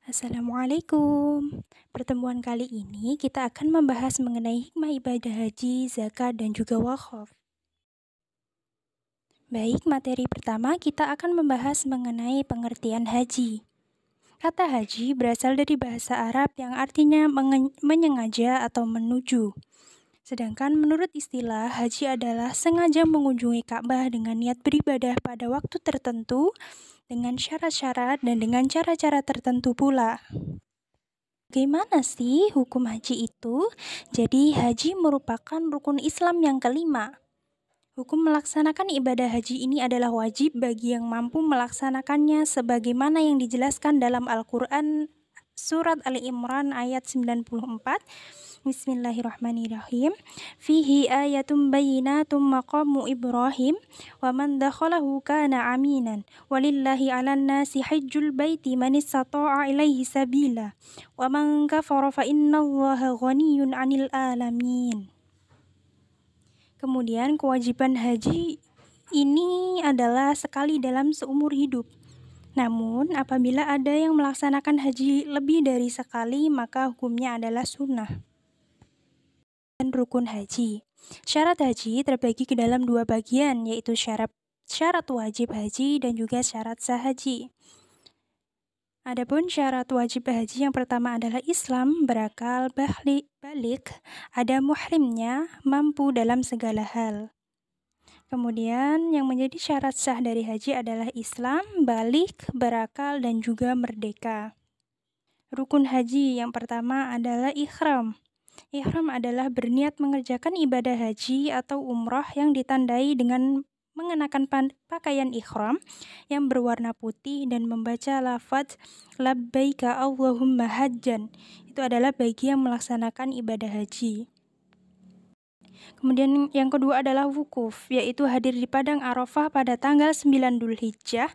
Assalamualaikum. Pertemuan kali ini kita akan membahas mengenai hikmah ibadah haji, zakat, dan juga wakaf. Baik, materi pertama kita akan membahas mengenai pengertian haji. Kata haji berasal dari bahasa Arab yang artinya menyengaja atau menuju. Sedangkan menurut istilah, haji adalah sengaja mengunjungi Ka'bah dengan niat beribadah pada waktu tertentu, dengan syarat-syarat dan dengan cara-cara tertentu pula. Bagaimana sih hukum haji itu? Jadi haji merupakan rukun Islam yang kelima. Hukum melaksanakan ibadah haji ini adalah wajib bagi yang mampu melaksanakannya sebagaimana yang dijelaskan dalam Al-Quran Surat Ali Imran ayat 94. Bismillahirrahmanirrahim. Fihi ayatum bayyinatum maqamu Ibrahim wa man dakhalahu kana aminan walillahi 'alan nasi hajjul baiti man istata'a ilaihi sabila wa man kafara fa innallaha ghaniyyun 'anil alamin. Kemudian kewajiban haji ini adalah sekali dalam seumur hidup. Namun, apabila ada yang melaksanakan haji lebih dari sekali, maka hukumnya adalah sunnah. Dan rukun haji. Syarat haji terbagi ke dalam dua bagian, yaitu syarat wajib haji dan juga syarat sah haji. Adapun syarat wajib haji yang pertama adalah Islam, berakal, balik, ada muhrimnya, mampu dalam segala hal. Kemudian yang menjadi syarat sah dari haji adalah Islam, balik, berakal, dan juga merdeka. Rukun haji yang pertama adalah ihram. Ihram adalah berniat mengerjakan ibadah haji atau umrah yang ditandai dengan mengenakan pakaian ihram yang berwarna putih dan membaca lafaz labbaika Allahumma hajjan. Itu adalah bagi yang melaksanakan ibadah haji. Kemudian yang kedua adalah wukuf, yaitu hadir di Padang Arafah pada tanggal 9 Dzulhijjah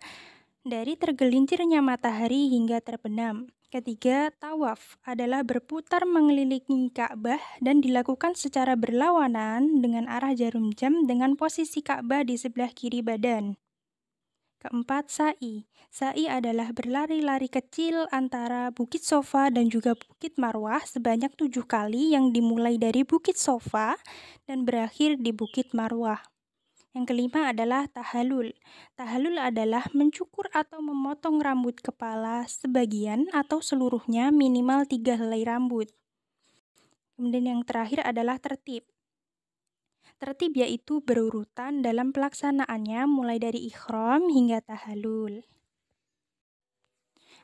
dari tergelincirnya matahari hingga terbenam. Ketiga, tawaf adalah berputar mengelilingi Ka'bah dan dilakukan secara berlawanan dengan arah jarum jam dengan posisi Ka'bah di sebelah kiri badan. Keempat, sa'i. Sa'i adalah berlari-lari kecil antara Bukit Sofa dan juga Bukit Marwah sebanyak 7 kali yang dimulai dari Bukit Sofa dan berakhir di Bukit Marwah. Yang kelima adalah tahallul. Tahallul adalah mencukur atau memotong rambut kepala sebagian atau seluruhnya minimal 3 helai rambut. Kemudian yang terakhir adalah tertib. Tertib yaitu berurutan dalam pelaksanaannya mulai dari ihram hingga tahallul.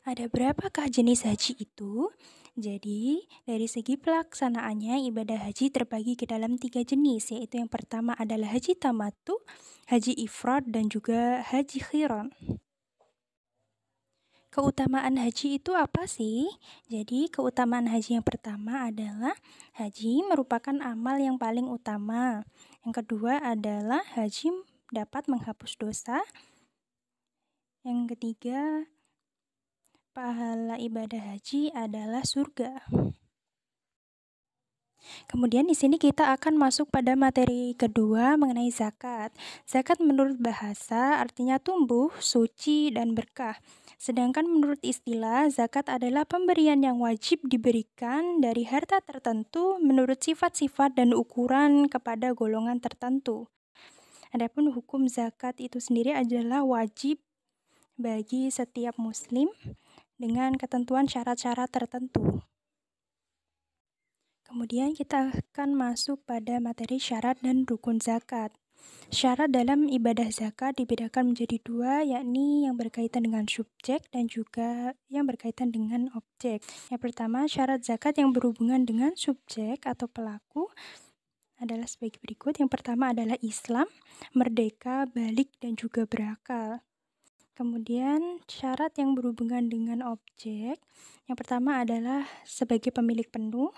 Ada berapakah jenis haji itu? Jadi, dari segi pelaksanaannya, ibadah haji terbagi ke dalam 3 jenis, yaitu yang pertama adalah haji tamattu, haji ifrad, dan juga haji qiran. Keutamaan haji itu apa sih? Jadi, keutamaan haji yang pertama adalah haji merupakan amal yang paling utama. Yang kedua adalah haji dapat menghapus dosa. Yang ketiga, pahala ibadah haji adalah surga. Kemudian di sini kita akan masuk pada materi kedua mengenai zakat. Zakat menurut bahasa artinya tumbuh, suci, dan berkah. Sedangkan menurut istilah, zakat adalah pemberian yang wajib diberikan dari harta tertentu menurut sifat-sifat dan ukuran kepada golongan tertentu. Adapun hukum zakat itu sendiri adalah wajib bagi setiap muslim dengan ketentuan syarat-syarat tertentu. Kemudian kita akan masuk pada materi syarat dan rukun zakat. Syarat dalam ibadah zakat dibedakan menjadi dua, yakni yang berkaitan dengan subjek dan juga yang berkaitan dengan objek. Yang pertama, syarat zakat yang berhubungan dengan subjek atau pelaku adalah sebagai berikut. Yang pertama adalah Islam, merdeka, balik, dan juga berakal. Kemudian syarat yang berhubungan dengan objek, yang pertama adalah sebagai pemilik penuh,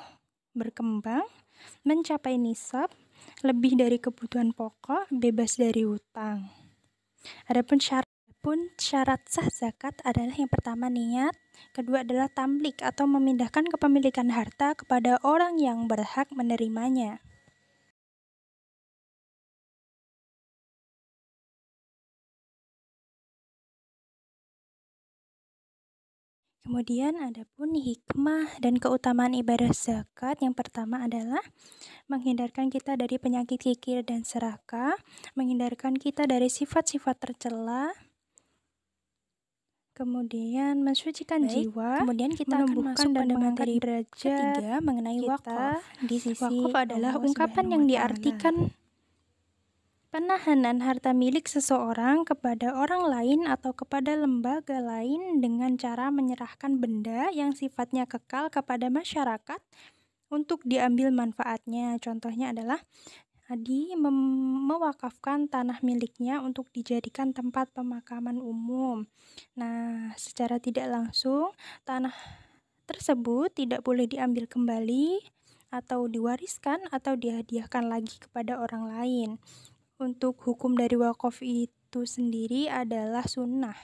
berkembang, mencapai nisab, lebih dari kebutuhan pokok, bebas dari hutang. Adapun syarat sah zakat adalah yang pertama niat, kedua adalah tamlik atau memindahkan kepemilikan harta kepada orang yang berhak menerimanya. Kemudian ada pun hikmah dan keutamaan ibadah zakat. Yang pertama adalah menghindarkan kita dari penyakit kikir dan serakah, menghindarkan kita dari sifat-sifat tercela, kemudian mensucikan jiwa, kemudian kita akan menumbuhkan masuk dan pada mengangkat materi derajat ketiga mengenai kita wakaf di sisi Wakaf adalah Allah ungkapan Subhanahu yang wa Ta'ala. diartikan penahanan harta milik seseorang kepada orang lain atau kepada lembaga lain dengan cara menyerahkan benda yang sifatnya kekal kepada masyarakat untuk diambil manfaatnya. Contohnya adalah Adi mewakafkan tanah miliknya untuk dijadikan tempat pemakaman umum. Nah, secara tidak langsung, tanah tersebut tidak boleh diambil kembali atau diwariskan atau dihadiahkan lagi kepada orang lain. Untuk hukum dari wakaf itu sendiri adalah sunnah.